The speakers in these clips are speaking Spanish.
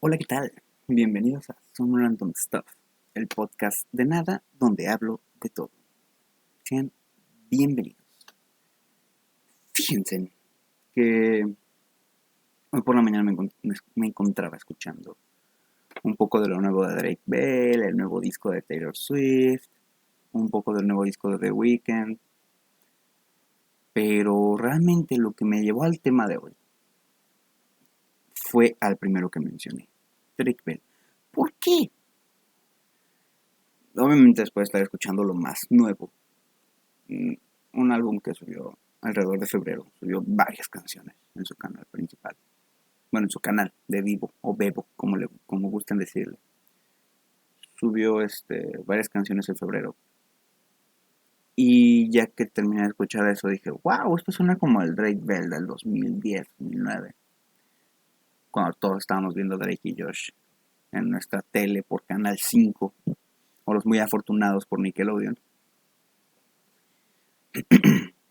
Hola, ¿qué tal? Bienvenidos a Some Random Stuff, el podcast de nada donde hablo de todo. Sean bienvenidos. Fíjense que hoy por la mañana me encontraba escuchando un poco de lo nuevo de Drake Bell, el nuevo disco de Taylor Swift, un poco del nuevo disco de The Weeknd, pero realmente lo que me llevó al tema de hoy fue al primero que mencioné, Drake Bell. ¿Por qué? Obviamente después de estar escuchando lo más nuevo, un álbum que subió alrededor de febrero, subió varias canciones en su canal principal. Bueno, en su canal de Vivo o Bebo, como gusten decirle. Subió varias canciones en febrero. Y ya que terminé de escuchar eso, dije, wow, esto suena como el Drake Bell del 2010, 2009. Cuando todos estábamos viendo Drake y Josh en nuestra tele por Canal 5. O los muy afortunados por Nickelodeon.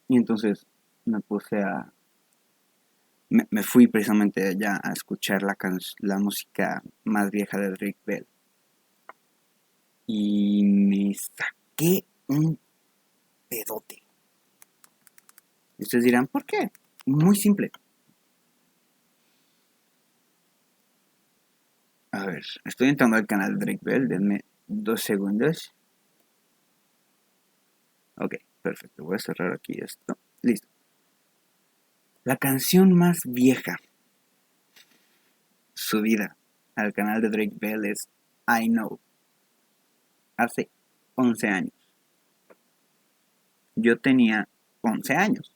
Y entonces me puse a me fui precisamente allá a escuchar la música más vieja de Drake Bell. Y me saqué un pedote. Y ustedes dirán, ¿por qué? Muy simple. A ver, estoy entrando al canal de Drake Bell. Denme 2 segundos. Ok, perfecto. Voy a cerrar aquí esto. Listo. La canción más vieja subida al canal de Drake Bell es I Know. Hace 11 años. Yo tenía 11 años.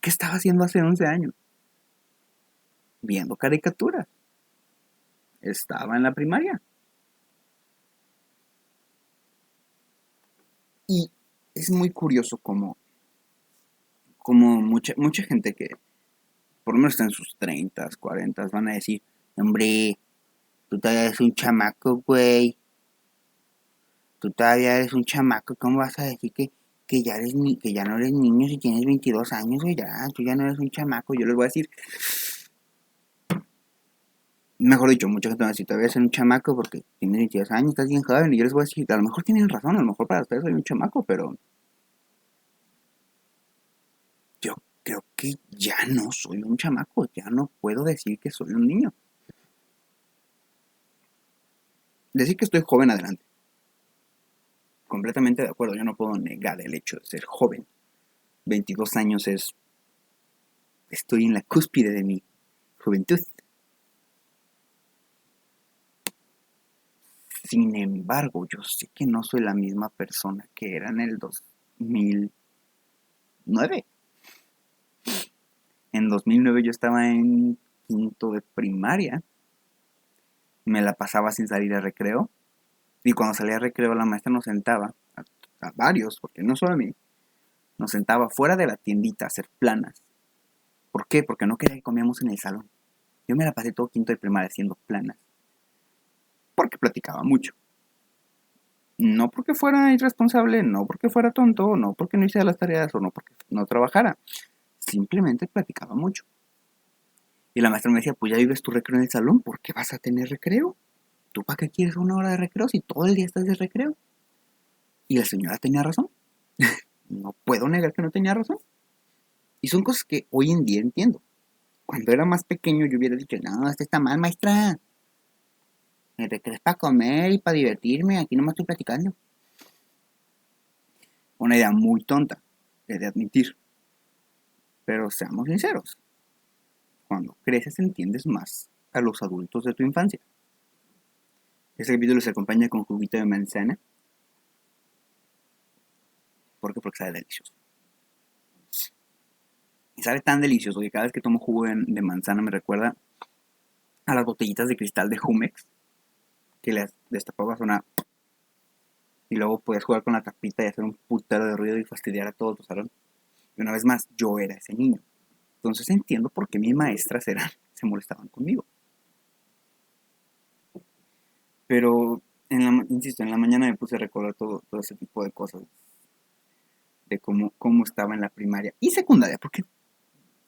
¿Qué estaba haciendo hace 11 años? Viendo caricaturas. Estaba en la primaria. Y es muy curioso como mucha gente que por lo menos está en sus 30, 40 van a decir, hombre, tú todavía eres un chamaco, güey. Tú todavía eres un chamaco. ¿Cómo vas a decir que ya no eres niño si tienes 22 años, güey? Ya, tú ya no eres un chamaco. Yo les voy a decir, mejor dicho, mucha gente va a decir, todavía eres un chamaco porque tienes 22 años, estás bien joven. Y yo les voy a decir, a lo mejor tienen razón, a lo mejor para ustedes soy un chamaco, pero yo creo que ya no soy un chamaco, ya no puedo decir que soy un niño. Decir que estoy joven adelante, completamente de acuerdo, yo no puedo negar el hecho de ser joven. 22 años estoy en la cúspide de mi juventud. Sin embargo, yo sé que no soy la misma persona que era en el 2009. En 2009 yo estaba en quinto de primaria, me la pasaba sin salir a recreo. Y cuando salía a recreo la maestra nos sentaba, a varios, porque no solo a mí, nos sentaba fuera de la tiendita a hacer planas. ¿Por qué? Porque no quería que comíamos en el salón. Yo me la pasé todo quinto de primaria haciendo planas. Porque platicaba mucho. No porque fuera irresponsable, no porque fuera tonto, no porque no hiciera las tareas o no porque no trabajara. Simplemente platicaba mucho. Y la maestra me decía, pues ya vives tu recreo en el salón, ¿por qué vas a tener recreo? ¿Tú para qué quieres una hora de recreo si todo el día estás de recreo? Y la señora tenía razón. No puedo negar que no tenía razón. Y son cosas que hoy en día entiendo. Cuando era más pequeño yo hubiera dicho, no, esto está mal, maestra. Me recreo es para comer y para divertirme, aquí no me estoy platicando. Una idea muy tonta, he de admitir. Pero seamos sinceros, cuando creces entiendes más a los adultos de tu infancia. Este capítulo se acompaña con juguito de manzana. ¿Por qué? Porque sabe delicioso. Y sabe tan delicioso que cada vez que tomo jugo de manzana me recuerda a las botellitas de cristal de Jumex, que les destapabas una y luego podías jugar con la tapita y hacer un putero de ruido y fastidiar a todo tu salón. Y una vez más, yo era ese niño. Entonces entiendo por qué mis maestras se molestaban conmigo. Pero, insisto, en la mañana me puse a recordar todo ese tipo de cosas. De cómo estaba en la primaria y secundaria. Porque,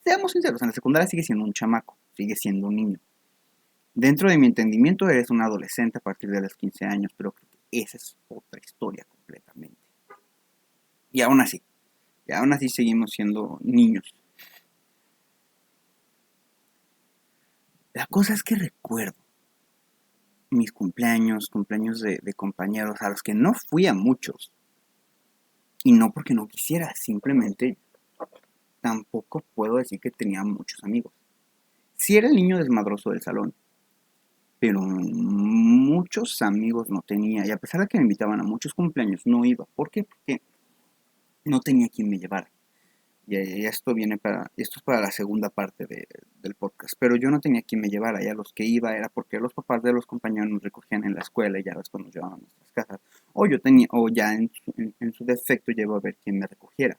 seamos sinceros, en la secundaria sigue siendo un chamaco, sigue siendo un niño. Dentro de mi entendimiento eres un adolescente a partir de los 15 años, pero creo que esa es otra historia completamente. Y aún así seguimos siendo niños. La cosa es que recuerdo mis cumpleaños de compañeros a los que no fui a muchos. Y no porque no quisiera, simplemente tampoco puedo decir que tenía muchos amigos. Sí era el niño desmadroso del salón, pero muchos amigos no tenía. Y a pesar de que me invitaban a muchos cumpleaños, no iba. ¿Por qué? Porque no tenía quien me llevara. Y esto es para la segunda parte del podcast. Pero yo no tenía quien me llevara. Ya los que iba era porque los papás de los compañeros nos recogían en la escuela y ya después nos llevaban a nuestras casas. O ya en su defecto llevo a ver quién me recogiera.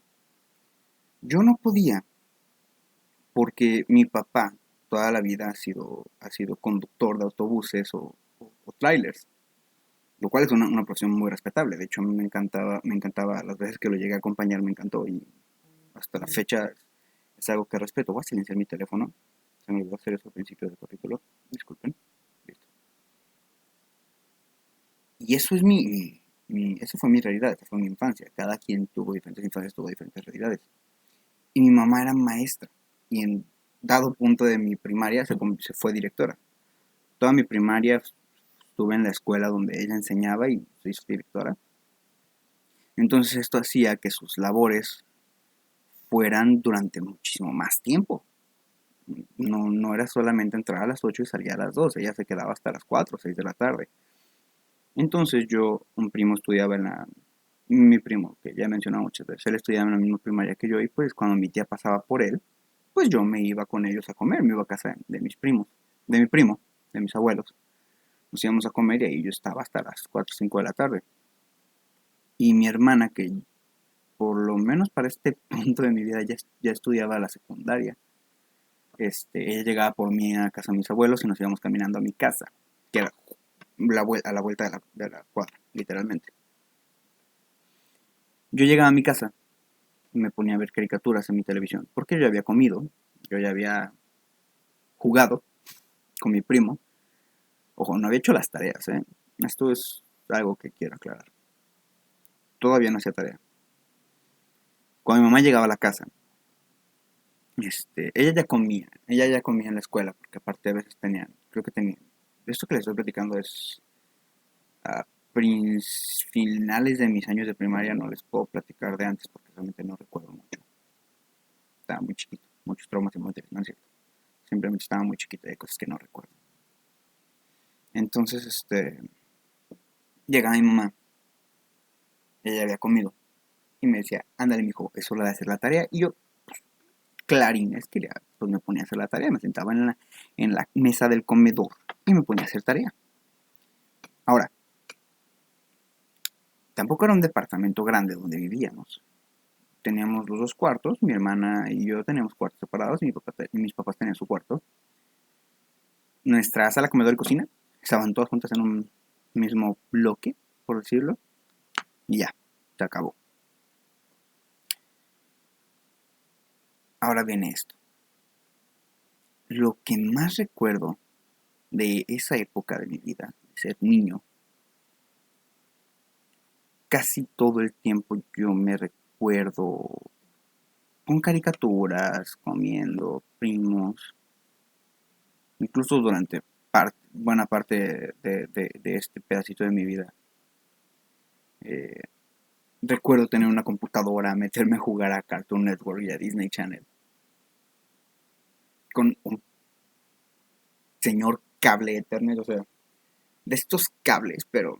Yo no podía porque mi papá toda la vida ha sido conductor de autobuses o trailers, lo cual es una profesión muy respetable. De hecho, a mí me encantaba, las veces que lo llegué a acompañar me encantó y hasta la fecha es algo que respeto. Voy a silenciar mi teléfono, se me olvidó hacer eso al principio del capítulo, disculpen. Listo. Y eso es eso fue mi realidad, esa fue mi infancia. Cada quien tuvo diferentes infancias, tuvo diferentes realidades. Y mi mamá era maestra y en dado punto de mi primaria se fue directora. Toda mi primaria estuve en la escuela donde ella enseñaba y se hizo directora. Entonces esto hacía que sus labores fueran durante muchísimo más tiempo. No era solamente entrar a las 8 y salir a las 2, ella se quedaba hasta las 4 o 6 de la tarde. Entonces un primo estudiaba mi primo, que ya he mencionado muchas veces, él estudiaba en la misma primaria que yo y pues cuando mi tía pasaba por él, pues yo me iba con ellos a comer, me iba a casa de mis primos, de mi primo, de mis abuelos. Nos íbamos a comer y ahí yo estaba hasta las 4 o 5 de la tarde. Y mi hermana, que por lo menos para este punto de mi vida ya estudiaba la secundaria, ella llegaba por mí a casa de mis abuelos y nos íbamos caminando a mi casa, que era a la vuelta de la cuadra, literalmente. Yo llegaba a mi casa y me ponía a ver caricaturas en mi televisión, porque yo había comido, yo ya había jugado con mi primo. Ojo, no había hecho las tareas, ¿eh? Esto es algo que quiero aclarar. Todavía no hacía tarea. Cuando mi mamá llegaba a la casa, ella ya comía en la escuela, porque aparte a veces creo que tenía, esto que les estoy platicando es a finales de mis años de primaria, no les puedo platicar de antes porque realmente no recuerdo mucho. Estaba muy chiquito, muchos traumas infantiles, no es cierto. Simplemente estaba muy chiquito y hay cosas que no recuerdo. Entonces, llegaba mi mamá, ella había comido, y me decía, ándale, mijo, es hora de hacer la tarea. Y yo, clarines, pues me ponía a hacer la tarea, me sentaba en la mesa del comedor y me ponía a hacer tarea. Ahora, tampoco era un departamento grande donde vivíamos. Teníamos los dos cuartos, mi hermana y yo teníamos cuartos separados y mis papás tenían su cuarto. Nuestra sala, comedor y cocina estaban todas juntas en un mismo bloque, por decirlo, y ya, se acabó. Ahora viene esto. Lo que más recuerdo de esa época de mi vida, de ser niño, casi todo el tiempo yo me recuerdo con caricaturas, comiendo, primos, incluso durante buena parte de este pedacito de mi vida. Eh, Recuerdo tener una computadora, meterme a jugar a Cartoon Network y a Disney Channel con un señor cable Ethernet, o sea, de estos cables, pero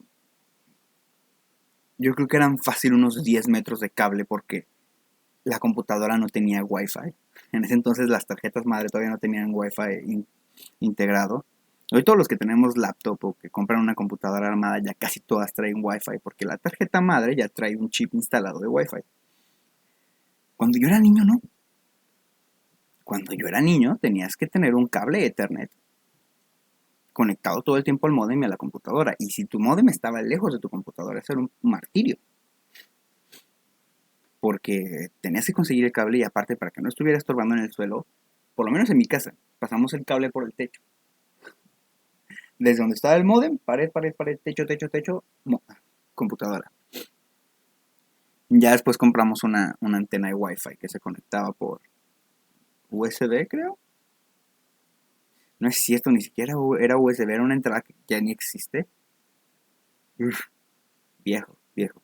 yo creo que eran fácil unos 10 metros de cable porque la computadora no tenía Wi-Fi. En ese entonces las tarjetas madre todavía no tenían Wi-Fi integrado. Hoy todos los que tenemos laptop o que compran una computadora armada ya casi todas traen Wi-Fi porque la tarjeta madre ya trae un chip instalado de Wi-Fi. Cuando yo era niño no. Cuando yo era niño tenías que tener un cable Ethernet conectado todo el tiempo al módem y a la computadora. Y si tu módem estaba lejos de tu computadora, eso era un martirio. Porque tenías que conseguir el cable y aparte para que no estuviera estorbando en el suelo, por lo menos en mi casa, pasamos el cable por el techo. Desde donde estaba el módem, pared, pared, pared, techo, techo, techo, computadora. Ya después compramos una antena de Wi-Fi que se conectaba por USB, creo. No es cierto, ni siquiera era USB, era una entrada que ya ni existe. Uf, viejo, viejo.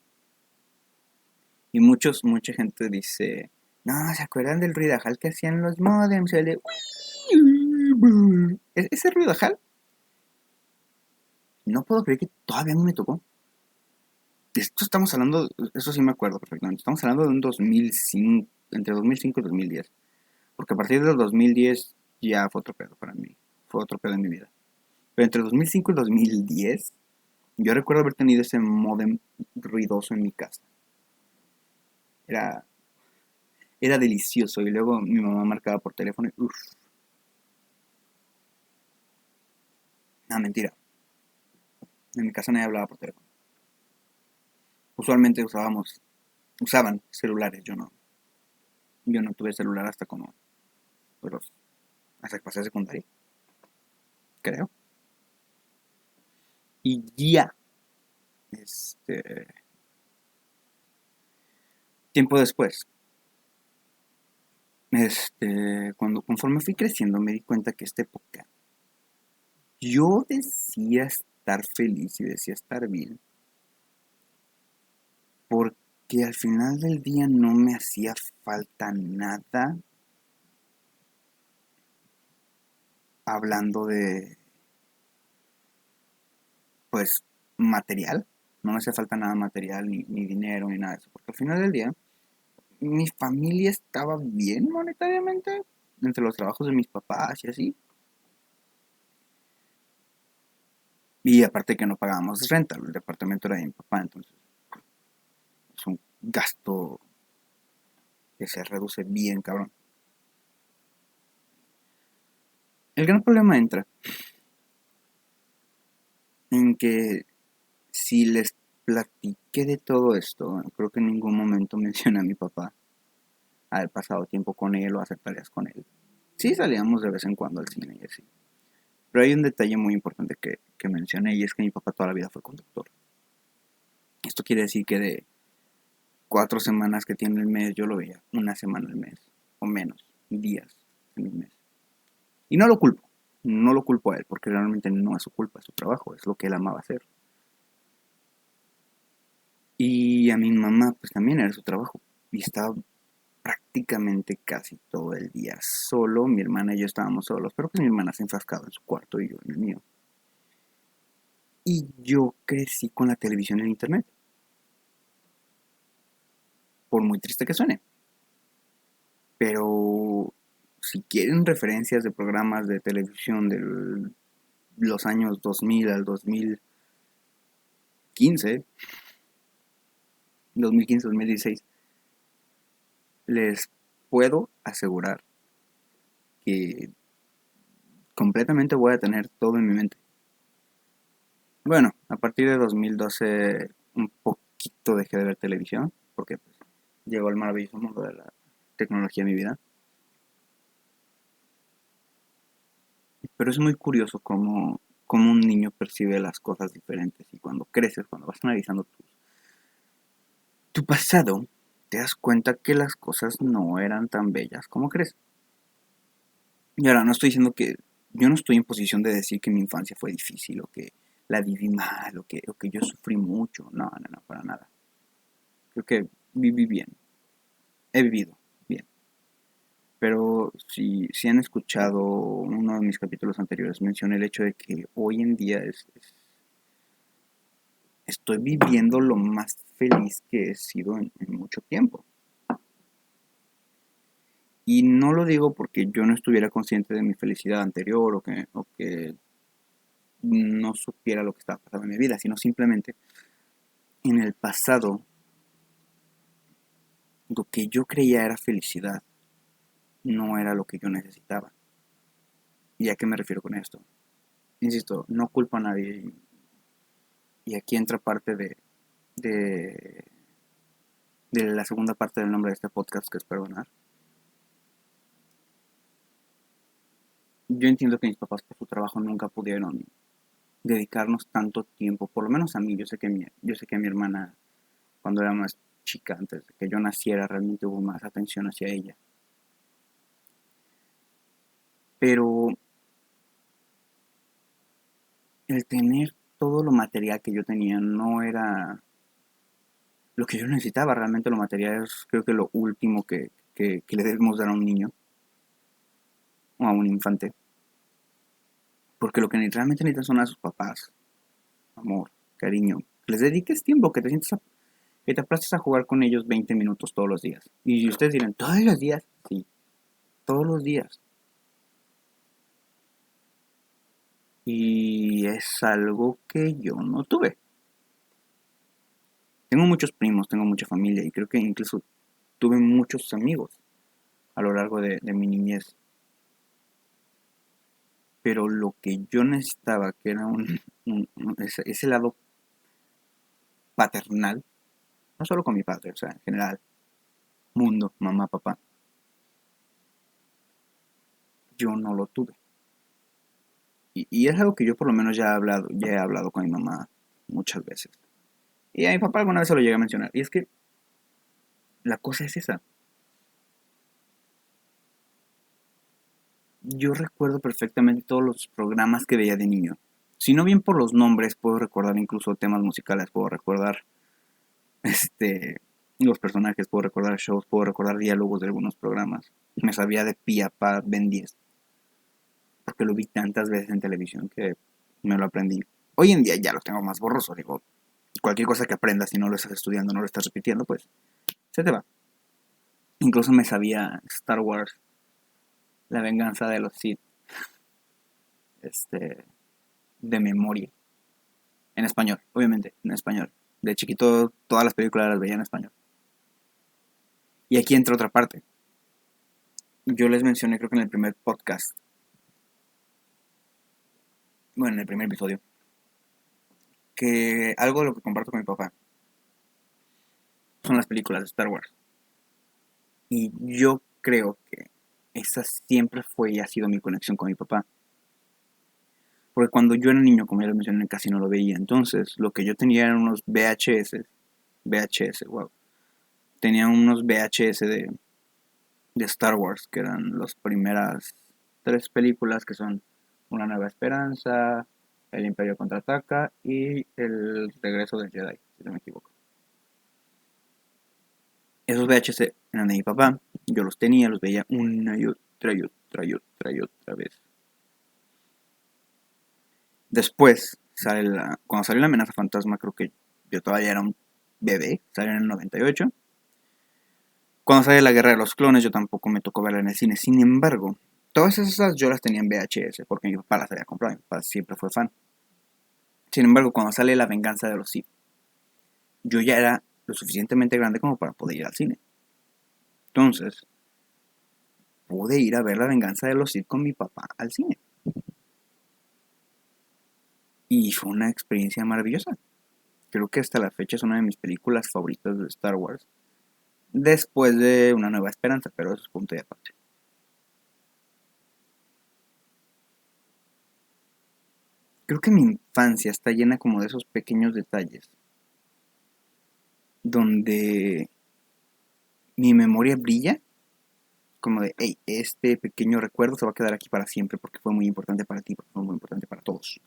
Y mucha gente dice, no, ¿se acuerdan del ruidajal que hacían los modems? El de... Ese ruidajal, no puedo creer que todavía no me tocó. Esto estamos hablando, eso sí me acuerdo perfectamente, estamos hablando de un 2005, entre 2005 y 2010. Porque a partir del 2010 ya fue otro pedo para mí, fue otro pedo en mi vida. Pero entre 2005 y 2010, yo recuerdo haber tenido ese modem ruidoso en mi casa. Era, era delicioso y luego mi mamá marcaba por teléfono y uff, no, mentira, en mi casa nadie hablaba por teléfono. Usualmente usaban celulares, yo no tuve celular hasta como, pues, hasta que pasé a secundaria, creo. Y ya, este, tiempo después, conforme fui creciendo me di cuenta que esta época, yo decía estar feliz y decía estar bien, porque al final del día no me hacía falta nada hablando de, pues, material. No me hacía falta nada material, ni dinero, ni nada de eso. Porque al final del día, mi familia estaba bien monetariamente, entre los trabajos de mis papás y así. Y aparte que no pagábamos renta, el departamento era de mi papá, entonces es un gasto que se reduce bien, cabrón. El gran problema entra en que si les platiqué de todo esto, creo que en ningún momento mencioné a mi papá, haber pasado tiempo con él o hacer tareas con él. Sí salíamos de vez en cuando al cine y así. Pero hay un detalle muy importante que mencioné y es que mi papá toda la vida fue conductor. Esto quiere decir que de 4 semanas que tiene el mes, yo lo veía una semana al mes, o menos, días en el mes. Y no lo culpo a él, porque realmente no es su culpa, es su trabajo, es lo que él amaba hacer. Y a mi mamá, pues también era su trabajo. Y estaba prácticamente casi todo el día solo. Mi hermana y yo estábamos solos, pero pues mi hermana se enfrascaba en su cuarto y yo en el mío. Y yo crecí con la televisión en internet, por muy triste que suene. Pero si quieren referencias de programas de televisión de los años 2000 al 2015, 2015-2016, les puedo asegurar que completamente voy a tener todo en mi mente. Bueno, a partir de 2012 un poquito dejé de ver televisión, porque pues, llegó el maravilloso mundo de la tecnología en mi vida. Pero es muy curioso cómo un niño percibe las cosas diferentes y cuando creces, cuando vas analizando tu pasado, te das cuenta que las cosas no eran tan bellas como crees. Y ahora, no estoy diciendo que yo no estoy en posición de decir que mi infancia fue difícil o que la viví mal o que yo sufrí mucho. No, no, no, para nada. Creo que viví bien. He vivido bien. Pero si han escuchado uno de mis capítulos anteriores, mencioné el hecho de que hoy en día estoy viviendo lo más feliz que he sido en mucho tiempo. Y no lo digo porque yo no estuviera consciente de mi felicidad anterior o que no supiera lo que estaba pasando en mi vida, sino simplemente en el pasado lo que yo creía era felicidad no era lo que yo necesitaba. ¿Y a qué me refiero con esto? Insisto, no culpo a nadie y aquí entra parte de, de la segunda parte del nombre de este podcast que es perdonar. Yo entiendo que mis papás por su trabajo nunca pudieron dedicarnos tanto tiempo, por lo menos a mí. Yo sé que a mi hermana, cuando era más chica, antes de que yo naciera, realmente hubo más atención hacia ella. Pero el tener todo lo material que yo tenía no era lo que yo necesitaba. Realmente lo material es, creo que, lo último que le debemos dar a un niño o a un infante. Porque lo que realmente necesitan son a sus papás. Amor, cariño. Que les dediques tiempo, que te aplaces a jugar con ellos 20 minutos todos los días. Y ustedes dirán, ¿todos los días? Sí, todos los días. Y es algo que yo no tuve. Tengo muchos primos, tengo mucha familia y creo que incluso tuve muchos amigos a lo largo de mi niñez. Pero lo que yo necesitaba, que era ese lado paternal, no solo con mi padre, o sea, en general, mundo, mamá, papá, yo no lo tuve. Y es algo que yo por lo menos ya he hablado con mi mamá muchas veces. Y a mi papá alguna vez se lo llegué a mencionar. Y es que la cosa es esa. Yo recuerdo perfectamente todos los programas que veía de niño. Si no bien por los nombres, puedo recordar incluso temas musicales, puedo recordar este, los personajes, puedo recordar shows, puedo recordar diálogos de algunos programas. Me sabía de pie a pa Ben 10, porque lo vi tantas veces en televisión que me lo aprendí. Hoy en día ya lo tengo más borroso, digo, cualquier cosa que aprendas si no lo estás estudiando, no lo estás repitiendo, pues se te va. Incluso me sabía Star Wars, La venganza de los Sith, este, de memoria. En español, obviamente, en español. De chiquito todas las películas las veía en español. Y aquí entra otra parte. Yo les mencioné, creo que en el primer podcast, bueno, en el primer episodio, que algo de lo que comparto con mi papá son las películas de Star Wars. Y yo creo que esa siempre fue y ha sido mi conexión con mi papá. Porque cuando yo era niño, como ya les mencioné, casi no lo veía. Entonces, lo que yo tenía eran unos VHS, wow. Tenía unos VHS de Star Wars, que eran las primeras tres películas, que son Una Nueva Esperanza, El Imperio Contraataca y El Regreso del Jedi, si no me equivoco. Esos VHS eran de mi papá, yo los tenía, los veía una y otra vez. Después, cuando salió La Amenaza Fantasma, creo que yo todavía era un bebé, salió en el 98. Cuando sale La Guerra de los Clones, yo tampoco me tocó verla en el cine. Sin embargo, todas esas yo las tenía en VHS, porque mi papá las había comprado, mi papá siempre fue fan. Sin embargo, cuando sale La Venganza de los Sith, yo ya era lo suficientemente grande como para poder ir al cine. Entonces, pude ir a ver La Venganza de los Sith con mi papá al cine. Y fue una experiencia maravillosa. Creo que hasta la fecha es una de mis películas favoritas de Star Wars. Después de Una Nueva Esperanza, pero eso es punto y aparte. Creo que mi infancia está llena como de esos pequeños detalles donde mi memoria brilla, como de, hey, este pequeño recuerdo se va a quedar aquí para siempre porque fue muy importante para ti, porque fue muy importante para todos.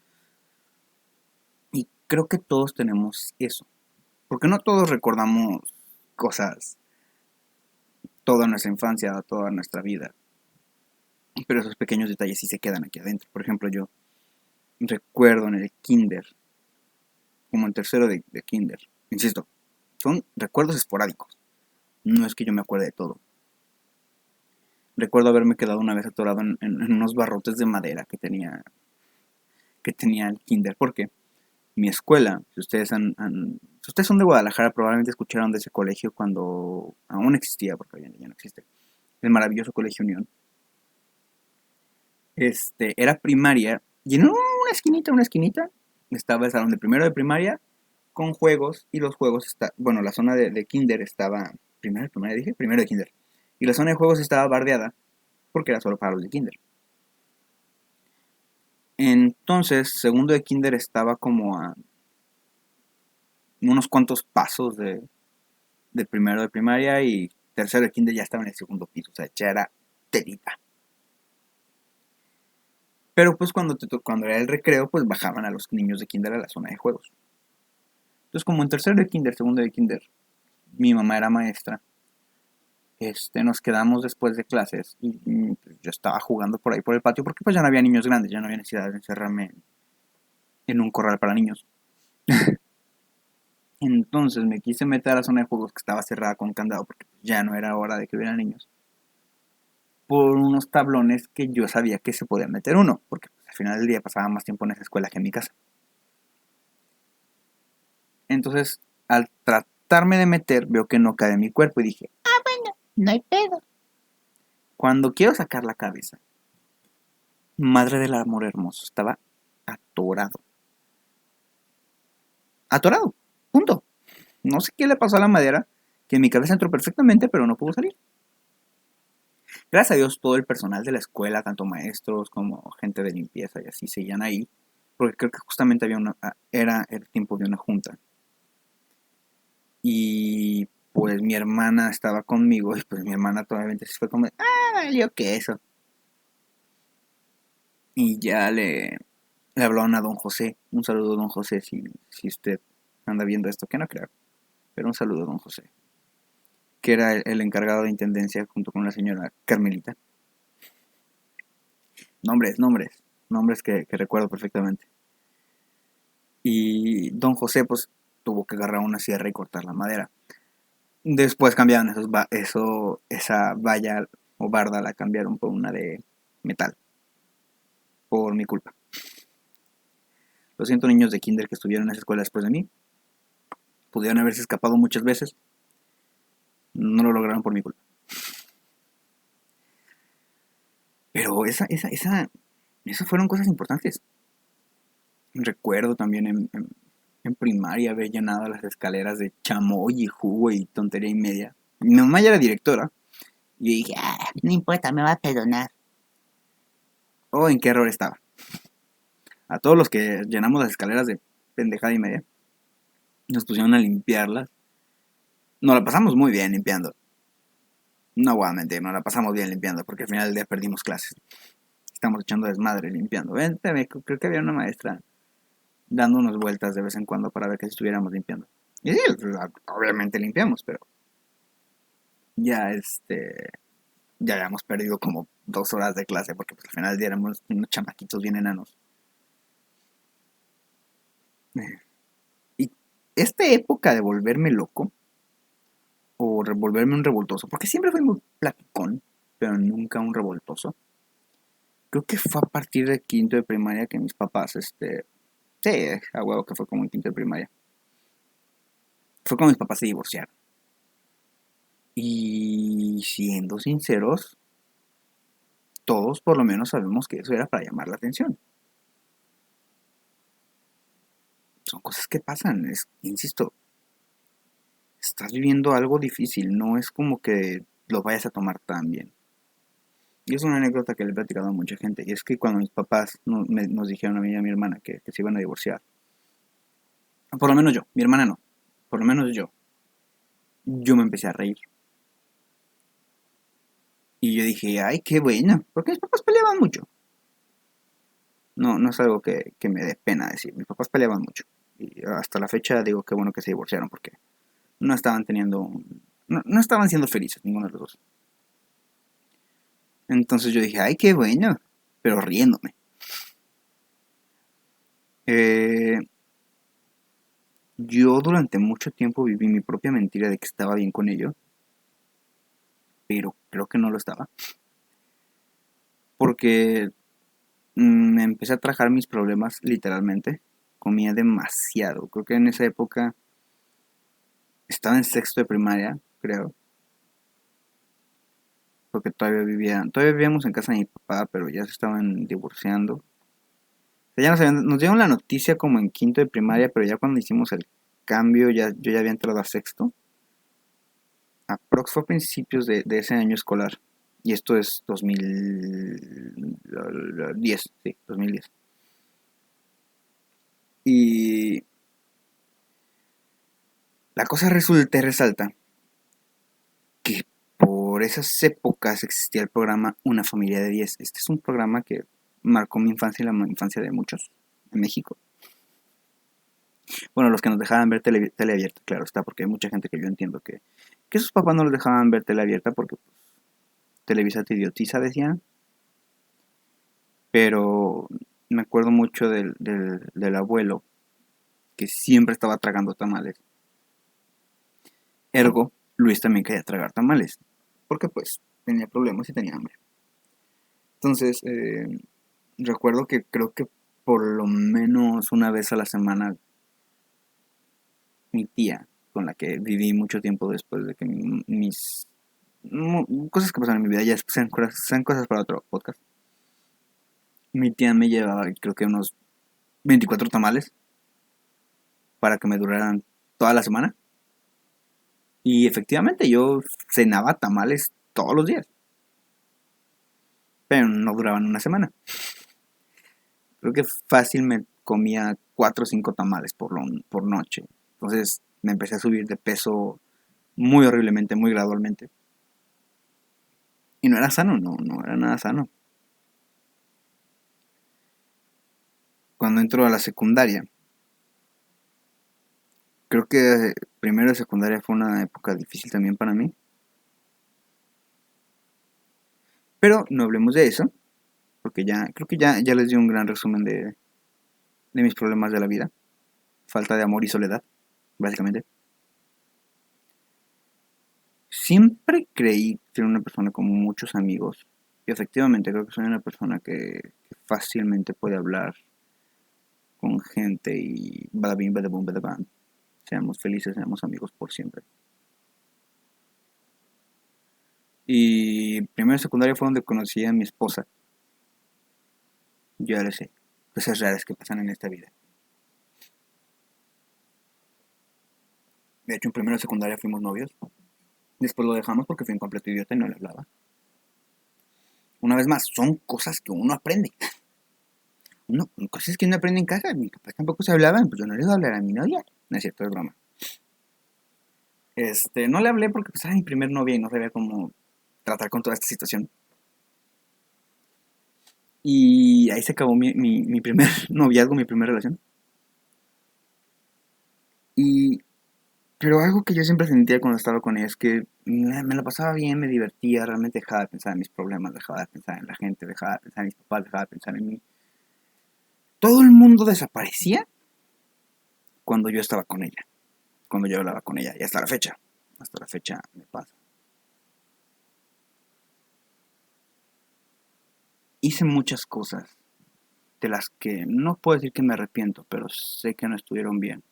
Y creo que todos tenemos eso, porque no todos recordamos cosas toda nuestra infancia, toda nuestra vida, pero esos pequeños detalles sí se quedan aquí adentro. Por ejemplo, yo recuerdo en el kinder, como en tercero de kinder, insisto, son recuerdos esporádicos, no es que yo me acuerde de todo. Recuerdo haberme quedado una vez atorado en unos barrotes de madera que tenía el kinder, porque mi escuela, si ustedes son de Guadalajara, probablemente escucharon de ese colegio cuando aún existía, porque hoy en día ya no existe, el maravilloso Colegio Unión. Era primaria, y en una esquinita, estaba el salón de primero de primaria con juegos, y los juegos, bueno, la zona de kinder estaba, primero de primaria dije, primero de kinder, y la zona de juegos estaba bardeada, porque era solo para los de kinder. Entonces, segundo de kinder estaba como a unos cuantos pasos de primero de primaria y tercero de kinder ya estaba en el segundo piso, o sea, ya era telita. Pero pues cuando era el recreo, pues bajaban a los niños de kinder a la zona de juegos. Entonces, como en tercero de kinder, segundo de kinder, mi mamá era maestra, nos quedamos después de clases y pues, yo estaba jugando por ahí por el patio porque pues ya no había niños grandes, ya no había necesidad de encerrarme en un corral para niños. Entonces me quise meter a la zona de juegos que estaba cerrada con candado porque ya no era hora de que hubiera niños. Por unos tablones que yo sabía que se podía meter uno, porque pues, al final del día pasaba más tiempo en esa escuela que en mi casa. Entonces, al tratarme de meter, veo que no cae en mi cuerpo y dije, No hay pedo. cuando quiero sacar la cabeza, madre del amor hermoso, estaba atorado. Atorado, punto. No sé qué le pasó a la madera, que en mi cabeza entró perfectamente, pero no pudo salir. Gracias a Dios, todo el personal de la escuela, tanto maestros como gente de limpieza y así, seguían ahí, porque creo que justamente era el tiempo de una junta. Y pues mi hermana estaba conmigo y pues mi hermana todavía se fue como, valió que eso. Y ya le hablaron a don José. Un saludo, don José, si usted anda viendo esto, que no creo. Pero un saludo, don José. Que era el encargado de intendencia junto con la señora Carmelita. Nombres que recuerdo perfectamente. Y don José pues tuvo que agarrar una sierra y cortar la madera. Después cambiaron esa valla o barda, la cambiaron por una de metal, por mi culpa. Lo siento, niños de kinder que estuvieron en esa escuela después de mí. Pudieron haberse escapado muchas veces. No lo lograron por mi culpa. Pero esas fueron cosas importantes. Recuerdo también en primaria haber llenado las escaleras de chamoy y jugo y tontería y media. Mi mamá ya era directora. Y yo dije, No importa, me va a perdonar. oh, en qué error estaba. A todos los que llenamos las escaleras de pendejada y media, nos pusieron a limpiarlas. Nos la pasamos muy bien limpiando. No voy a mentir, nos la pasamos bien limpiando, porque al final del día perdimos clases. Estamos echando desmadre limpiando. Creo que había una maestra dando unas vueltas de vez en cuando para ver que estuviéramos limpiando. Y sí, obviamente limpiamos, pero ya ya habíamos perdido como 2 horas de clase, porque pues, al final del día éramos unos chamaquitos bien enanos. Y esta época de volverme loco, o volverme un revoltoso, porque siempre fui muy platicón, pero nunca un revoltoso. Creo que fue a partir de quinto de primaria que mis papás, sí, a huevo que fue como en quinto de primaria. Fue cuando mis papás se divorciaron. Y siendo sinceros, todos por lo menos sabemos que eso era para llamar la atención. Son cosas que pasan, insisto, estás viviendo algo difícil, no es como que lo vayas a tomar tan bien. Y es una anécdota que le he platicado a mucha gente. Y es que cuando mis papás nos dijeron a mí y a mi hermana que se iban a divorciar, por lo menos yo, mi hermana no, por lo menos yo me empecé a reír. Y yo dije, ay, qué bueno, porque mis papás peleaban mucho. No, no es algo que me dé pena decir, mis papás peleaban mucho. Y hasta la fecha digo que bueno que se divorciaron porque no estaban no estaban siendo felices ninguno de los dos. Entonces yo dije, ay, qué bueno, pero riéndome. Eh, yo durante mucho tiempo viví mi propia mentira de que estaba bien con ello, pero creo que no lo estaba. Porque me empecé a tragar mis problemas literalmente. Comía demasiado. Creo que en esa época estaba en sexto de primaria, creo. Porque todavía vivíamos en casa de mi papá, pero ya se estaban divorciando. O sea, nos dieron la noticia como en quinto de primaria, pero ya cuando hicimos el cambio, yo ya había entrado a sexto. Aprox fue a principios de ese año escolar. Y esto es 2010, sí, 2010. La cosa resulta y resalta que por esas épocas existía el programa Una familia de 10. Este es un programa que marcó mi infancia y la infancia de muchos en México. Bueno, los que nos dejaban ver tele abierta, claro está, porque hay mucha gente que yo entiendo que sus papás no les dejaban ver tele abierta porque pues, Televisa te idiotiza, decían. Pero me acuerdo mucho del abuelo que siempre estaba tragando tamales. Ergo, Luis también quería tragar tamales, porque pues tenía problemas y tenía hambre. Entonces, recuerdo que creo que por lo menos una vez a la semana mi tía, con la que viví mucho tiempo después de que mis cosas que pasaron en mi vida, ya sean cosas para otro podcast. Mi tía me llevaba, creo que unos 24 tamales para que me duraran toda la semana. Y efectivamente yo cenaba tamales todos los días, pero no duraban una semana. Creo que fácil me comía 4 o 5 tamales por noche. Entonces me empecé a subir de peso muy horriblemente, muy gradualmente. Y no era sano, no era nada sano. Cuando entro a la secundaria, creo que primero de secundaria fue una época difícil también para mí. Pero no hablemos de eso, porque creo que ya les di un gran resumen de mis problemas de la vida. Falta de amor y soledad, básicamente. Siempre creí ser una persona con muchos amigos. Y efectivamente creo que soy una persona que fácilmente puede hablar con gente y bada bing, bada boom, bada bam. Seamos felices, seamos amigos por siempre. Y primero de secundaria fue donde conocí a mi esposa. Yo ya lo sé, cosas raras que pasan en esta vida. De hecho, en primero de secundaria fuimos novios. Después lo dejamos porque fui un completo idiota y no le hablaba. Una vez más, son cosas que uno aprende. Cosas que uno aprende en casa. Mis papás tampoco se hablaban, pues yo no les voy a hablar a mi novia. No es cierto, es broma. No le hablé porque pues era mi primer novia y no sabía cómo tratar con toda esta situación. Y ahí se acabó mi primer noviazgo, mi primera relación. Y, pero algo que yo siempre sentía cuando estaba con ella es que me la pasaba bien, me divertía, realmente dejaba de pensar en mis problemas, dejaba de pensar en la gente, dejaba de pensar en mis papás, dejaba de pensar en mí. Todo el mundo desaparecía cuando yo estaba con ella, cuando yo hablaba con ella. Y hasta la fecha me pasa. Hice muchas cosas de las que no puedo decir que me arrepiento, pero sé que no estuvieron bien.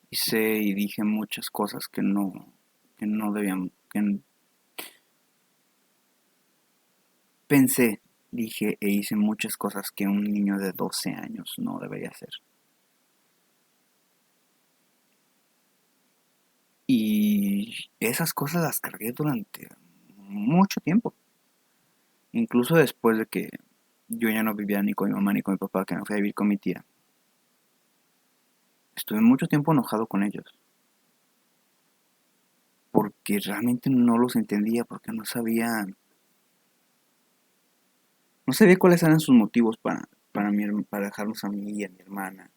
Hice y dije muchas cosas que no debían, pensé, dije e hice muchas cosas que un niño de 12 años no debería hacer. Y esas cosas las cargué durante mucho tiempo. Incluso después de que yo ya no vivía ni con mi mamá ni con mi papá, que me fui a vivir con mi tía. Estuve mucho tiempo enojado con ellos. Porque realmente no los entendía, porque no sabía cuáles eran sus motivos para dejarnos a mí y a mi hermana.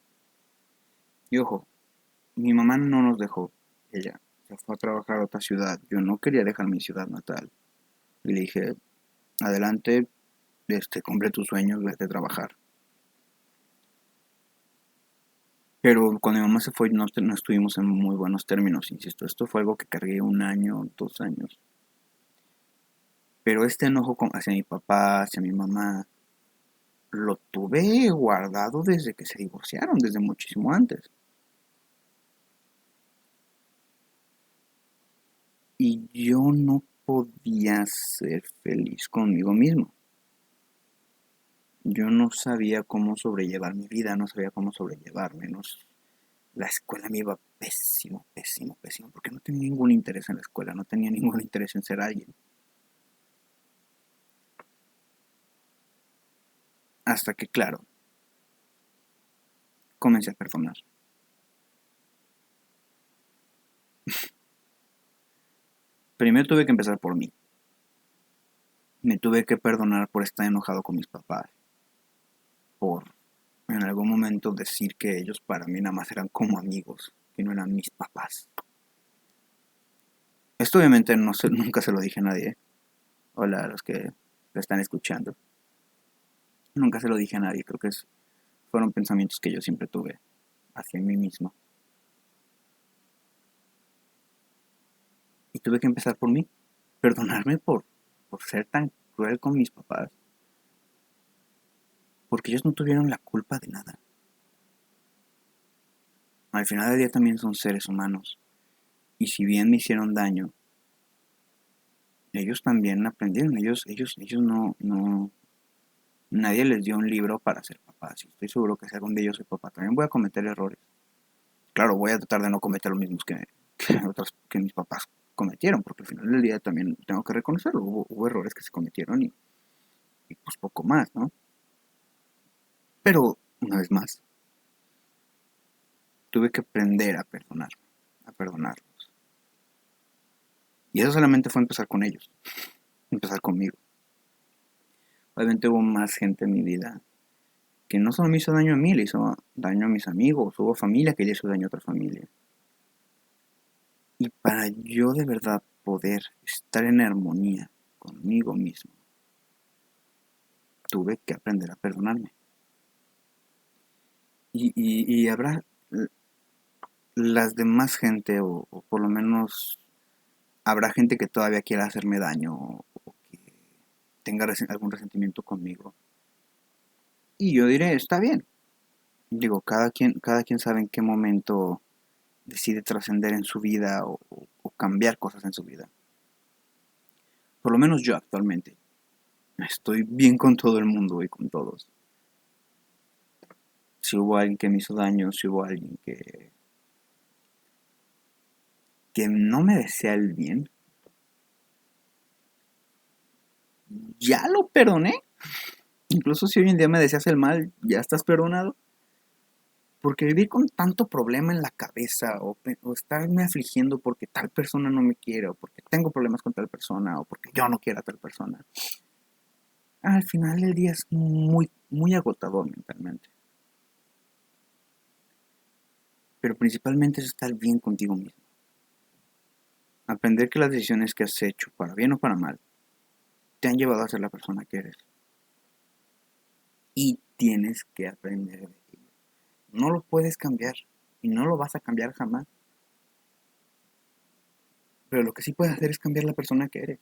Y ojo, mi mamá no nos dejó, ella se fue a trabajar a otra ciudad. Yo no quería dejar mi ciudad natal. Y le dije, adelante, cumple tus sueños, vete a trabajar. Pero cuando mi mamá se fue no estuvimos en muy buenos términos, insisto. Esto fue algo que cargué un año, 2 años. Pero este enojo hacia mi papá, hacia mi mamá, lo tuve guardado desde que se divorciaron, desde muchísimo antes. Y yo no podía ser feliz conmigo mismo. Yo no sabía cómo sobrellevar mi vida, no sabía cómo sobrellevarme. La escuela me iba pésimo, pésimo, pésimo, porque no tenía ningún interés en la escuela, no tenía ningún interés en ser alguien. Hasta que, claro, comencé a perdonar. Primero tuve que empezar por mí. Me tuve que perdonar por estar enojado con mis papás, por en algún momento decir que ellos para mí nada más eran como amigos, que no eran mis papás. Esto obviamente nunca se lo dije a nadie. Hola a los que lo están escuchando. Nunca se lo dije a nadie, creo que fueron pensamientos que yo siempre tuve hacia mí mismo. Y tuve que empezar por mí, perdonarme por ser tan cruel con mis papás, porque ellos no tuvieron la culpa de nada. Al final del día también son seres humanos, y si bien me hicieron daño, ellos también aprendieron, ellos no, nadie les dio un libro para ser papás, y estoy seguro que si algún día yo soy papá, también voy a cometer errores. Claro, voy a tratar de no cometer los mismos que mis papás cometieron, porque al final del día también tengo que reconocerlo, hubo errores que se cometieron y pues poco más, ¿no? Pero, una vez más, tuve que aprender a perdonarlos. Y eso solamente fue empezar con ellos, empezar conmigo. Obviamente hubo más gente en mi vida que no solo me hizo daño a mí, le hizo daño a mis amigos, hubo familia que le hizo daño a otra familia. Y para yo de verdad poder estar en armonía conmigo mismo, tuve que aprender a perdonarme. Y habrá las demás gente, o por lo menos habrá gente que todavía quiera hacerme daño o que tenga algún resentimiento conmigo. Y yo diré, está bien. Digo, cada quien sabe en qué momento decide trascender en su vida o cambiar cosas en su vida. Por lo menos yo actualmente estoy bien con todo el mundo y con todos. Si hubo alguien que me hizo daño, si hubo alguien que no me desea el bien, ya lo perdoné. Incluso si hoy en día me deseas el mal, ya estás perdonado. Porque vivir con tanto problema en la cabeza o estarme afligiendo porque tal persona no me quiere o porque tengo problemas con tal persona o porque yo no quiero a tal persona, al final del día es muy, muy agotador mentalmente. Pero principalmente es estar bien contigo mismo. Aprender que las decisiones que has hecho, para bien o para mal, te han llevado a ser la persona que eres. Y tienes que aprender de ello. No lo puedes cambiar y no lo vas a cambiar jamás. Pero lo que sí puedes hacer es cambiar la persona que eres.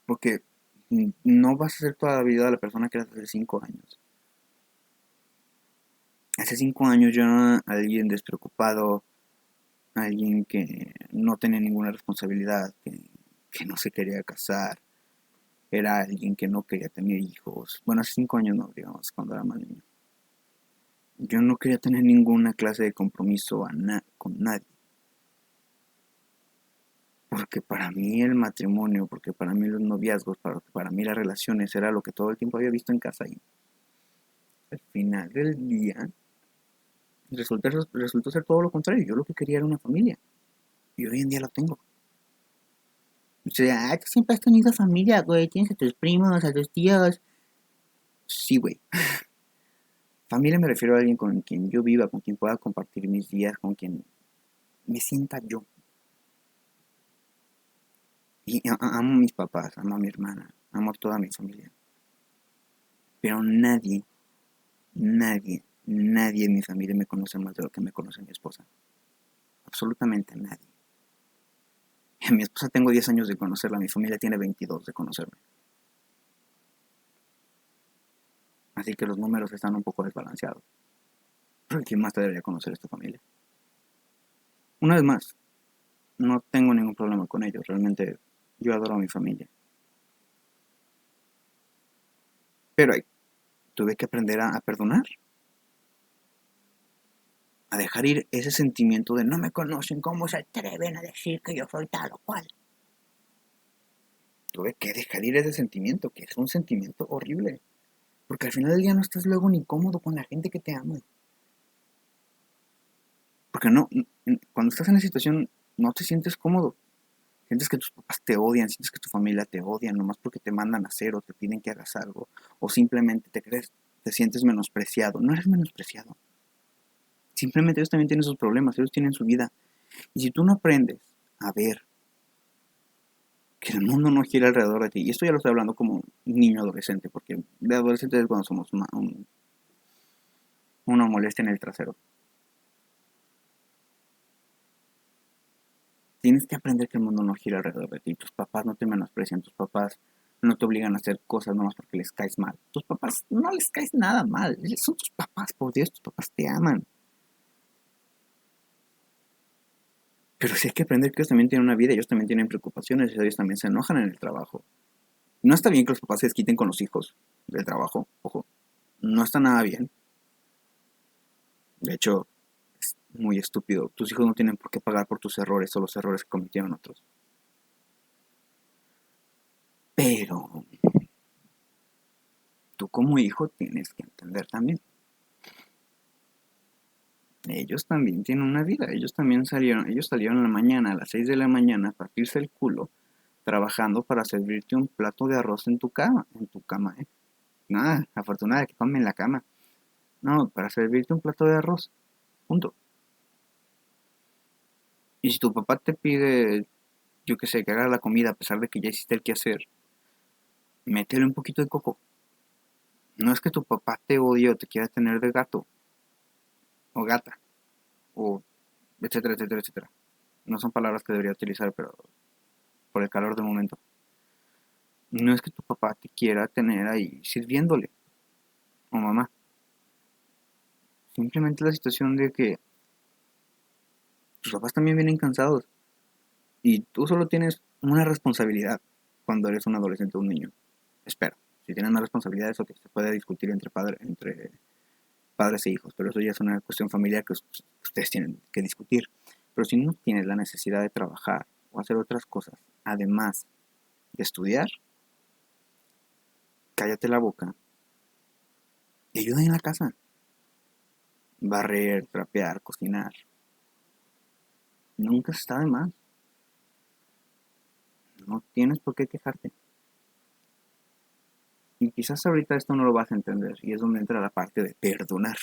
Porque no vas a ser toda la vida la persona que eras hace 5 años. Hace 5 años yo era alguien despreocupado, alguien que no tenía ninguna responsabilidad, que no se quería casar, era alguien que no quería tener hijos. Bueno, hace 5 años no, digamos, cuando era más niño. Yo no quería tener ninguna clase de compromiso con nadie. Porque para mí el matrimonio, porque para mí los noviazgos, para mí las relaciones era lo que todo el tiempo había visto en casa y al final del día resultó ser todo lo contrario. Yo lo que quería era una familia y hoy en día la tengo. O sea, tú siempre has tenido familia, güey. Tienes a tus primos, a tus tíos. Sí, güey. Familia me refiero a alguien con quien yo viva, con quien pueda compartir mis días, con quien me sienta yo. Y amo a mis papás, amo a mi hermana, amo a toda mi familia. Pero nadie en mi familia me conoce más de lo que me conoce mi esposa. Absolutamente nadie. A mi esposa tengo 10 años de conocerla, mi familia tiene 22 de conocerme. Así que los números están un poco desbalanceados. Pero ¿quién más te debería conocer es tu familia? Una vez más, no tengo ningún problema con ellos. Realmente yo adoro a mi familia. Pero tuve que aprender a perdonar. A dejar ir ese sentimiento de no me conocen, ¿cómo se atreven a decir que yo soy tal o cual? Tuve que dejar ir ese sentimiento, que es un sentimiento horrible. Porque al final del día no estás luego ni cómodo con la gente que te ama. Porque cuando estás en esa situación no te sientes cómodo. Sientes que tus papás te odian, sientes que tu familia te odia, nomás porque te mandan a hacer o te piden que hagas algo. O simplemente te sientes menospreciado. No eres menospreciado. Simplemente ellos también tienen sus problemas, ellos tienen su vida. Y si tú no aprendes a ver que el mundo no gira alrededor de ti, y esto ya lo estoy hablando como niño adolescente, porque de adolescente es cuando somos una molestia en el trasero. Tienes que aprender que el mundo no gira alrededor de ti. Tus papás no te menosprecian, tus papás no te obligan a hacer cosas nomás porque les caes mal. Tus papás no les caes nada mal. Son tus papás, por Dios, tus papás te aman. Pero sí hay que aprender que ellos también tienen una vida, ellos también tienen preocupaciones, ellos también se enojan en el trabajo. No está bien que los papás se desquiten con los hijos del trabajo, ojo. No está nada bien. De hecho, es muy estúpido. Tus hijos no tienen por qué pagar por tus errores o los errores que cometieron otros. Pero tú como hijo tienes que entender también. Ellos también tienen una vida, ellos salieron en la mañana, a las 6 de la mañana, a partirse el culo, trabajando para servirte un plato de arroz en tu cama, ¿eh? Nada, afortunada que comen en la cama. No, para servirte un plato de arroz, punto. Y si tu papá te pide, yo qué sé, que hagas la comida a pesar de que ya hiciste el quehacer, métele un poquito de coco. No es que tu papá te odie o te quiera tener de gato, o gata, o etcétera, etcétera, etcétera. No son palabras que debería utilizar, pero por el calor del momento. No es que tu papá te quiera tener ahí sirviéndole, o mamá. Simplemente la situación de que tus papás también vienen cansados y tú solo tienes una responsabilidad cuando eres un adolescente o un niño. Espero. Si tienes más responsabilidades, ok, se puede discutir entre padres e hijos, pero eso ya es una cuestión familiar que ustedes tienen que discutir. Pero si no tienes la necesidad de trabajar o hacer otras cosas, además de estudiar, cállate la boca y ayuda en la casa. Barrer, trapear, cocinar. Nunca está de más. No tienes por qué quejarte. Y quizás ahorita esto no lo vas a entender. Y es donde entra la parte de perdonar.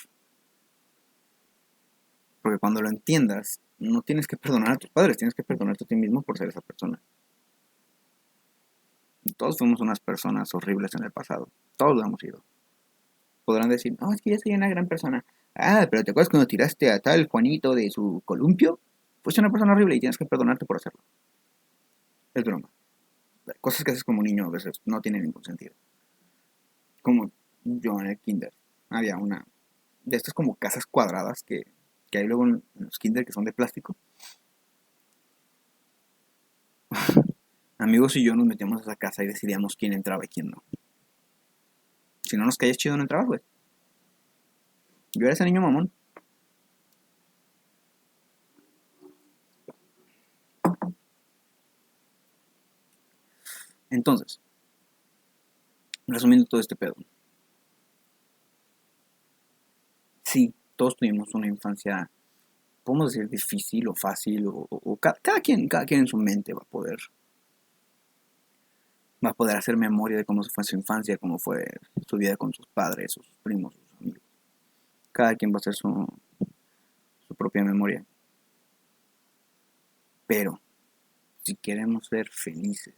Porque cuando lo entiendas, no tienes que perdonar a tus padres, tienes que perdonarte a ti mismo por ser esa persona. Y todos fuimos unas personas horribles en el pasado. Todos lo hemos sido. Podrán decir, no, es que yo soy una gran persona. Ah, pero ¿te acuerdas cuando tiraste a tal Juanito de su columpio? Fuiste una persona horrible y tienes que perdonarte por hacerlo. Es broma. Cosas que haces como niño a veces no tienen ningún sentido. Como yo en el kinder. Había una de estas como casas cuadradas que hay luego en los kinder que son de plástico. Amigos y yo nos metíamos a esa casa y decidíamos quién entraba y quién no. Si no nos caías chido, no entrabas, güey. Yo era ese niño mamón. Entonces, resumiendo todo este pedo. Sí, todos tuvimos una infancia, podemos decir, difícil o fácil, o cada quien en su mente va a poder hacer memoria de cómo fue su infancia, cómo fue su vida con sus padres, sus primos, sus amigos. Cada quien va a hacer su propia memoria. Pero, si queremos ser felices,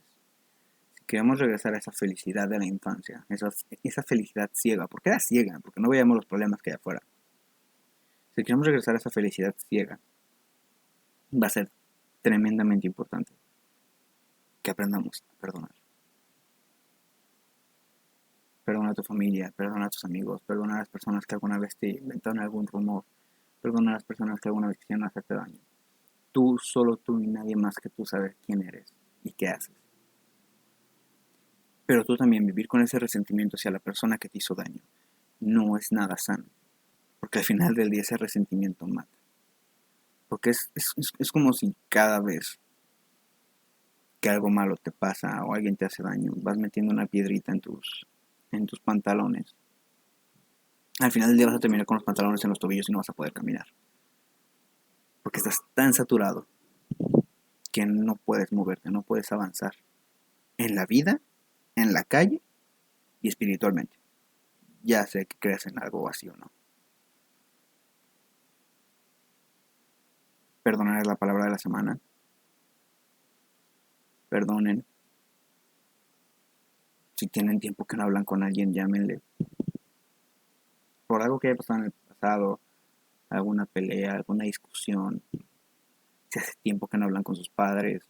si queremos regresar a esa felicidad de la infancia, esa felicidad ciega, porque era ciega, porque no veíamos los problemas que hay afuera. Si queremos regresar a esa felicidad ciega, va a ser tremendamente importante que aprendamos a perdonar. Perdona a tu familia, perdona a tus amigos, perdona a las personas que alguna vez te inventaron algún rumor, perdona a las personas que alguna vez quisieron hacerte daño. Tú, solo tú y nadie más que tú sabes quién eres y qué haces. Pero tú también vivir con ese resentimiento hacia la persona que te hizo daño no es nada sano, porque al final del día ese resentimiento mata. Porque es como si cada vez que algo malo te pasa o alguien te hace daño, vas metiendo una piedrita en tus pantalones. Al final del día vas a terminar con los pantalones en los tobillos y no vas a poder caminar. porque estás tan saturado que no puedes moverte, no puedes avanzar en la vida, en la calle y espiritualmente. Ya sé que creas en algo así o no. Perdonar es la palabra de la semana. Perdonen. Si tienen tiempo que no hablan con alguien, llámenle. Por algo que haya pasado en el pasado, alguna pelea, alguna discusión. Si hace tiempo que no hablan con sus padres,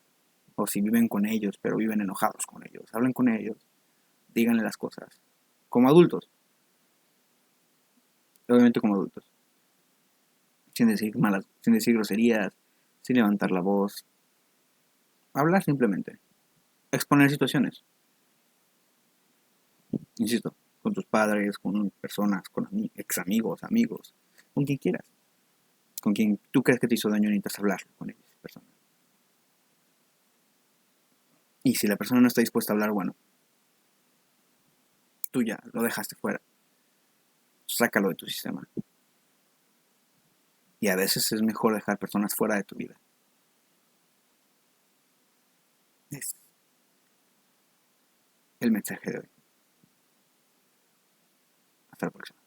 o si viven con ellos, pero viven enojados con ellos. Hablen con ellos, díganle las cosas. Como adultos, obviamente como adultos. Sin decir malas, sin decir groserías, sin levantar la voz. Hablar simplemente. Exponer situaciones. Insisto, con tus padres, con personas, con ex amigos, amigos, con quien quieras. Con quien tú crees que te hizo daño, necesitas hablar con esa persona. Y si la persona no está dispuesta a hablar, bueno, tú ya lo dejaste fuera. Sácalo de tu sistema. Y a veces es mejor dejar personas fuera de tu vida. Es el mensaje de hoy. Hasta la próxima.